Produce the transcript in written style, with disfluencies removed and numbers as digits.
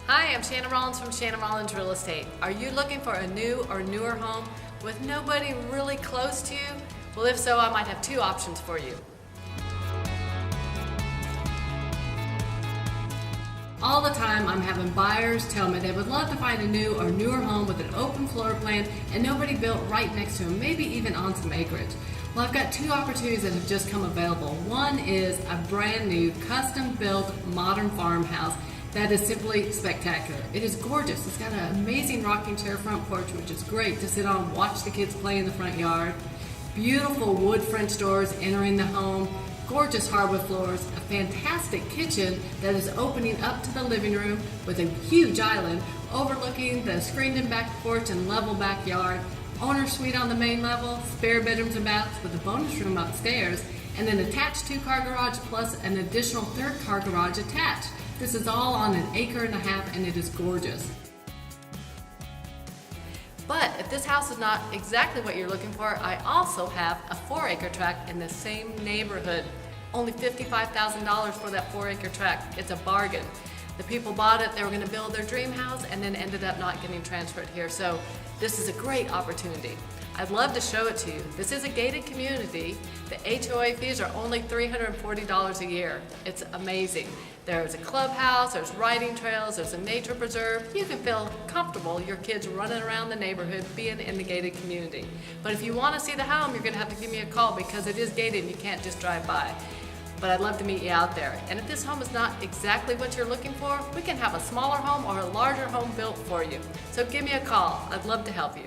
Hi, I'm Shannon Rollings from Shannon Rollings Real Estate. Are you looking for a new or newer home with nobody really close to you? Well, if so, I might have two options for you. All the time I'm having buyers tell me they would love to find a new or newer home with an open floor plan and nobody built right next to them, maybe even on some acreage. Well, I've got two opportunities that have just come available. One is a brand new custom built modern farmhouse that is simply spectacular. It is gorgeous. It's got an amazing rocking chair front porch, which is great to sit on, watch the kids play in the front yard. Beautiful wood French doors entering the home. Gorgeous hardwood floors, a fantastic kitchen that is opening up to the living room with a huge island overlooking the screened-in back porch and level backyard, owner suite on the main level, spare bedrooms and baths with a bonus room upstairs, and an attached two-car garage plus an additional third-car garage attached. This is all on 1.5 acres and it is gorgeous. But if this house is not exactly what you're looking for, I also have a 4-acre tract in the same neighborhood. Only $55,000 for that 4-acre tract. It's a bargain. The people bought it, they were going to build their dream house and then ended up not getting transferred here. So this is a great opportunity. I'd love to show it to you. This is a gated community. The HOA fees are only $340 a year. It's amazing. There's a clubhouse, there's riding trails, there's a nature preserve. You can feel comfortable, your kids running around the neighborhood being in the gated community. But if you want to see the home, you're going to have to give me a call because it is gated and you can't just drive by. But I'd love to meet you out there. And if this home is not exactly what you're looking for, we can have a smaller home or a larger home built for you. So give me a call. I'd love to help you.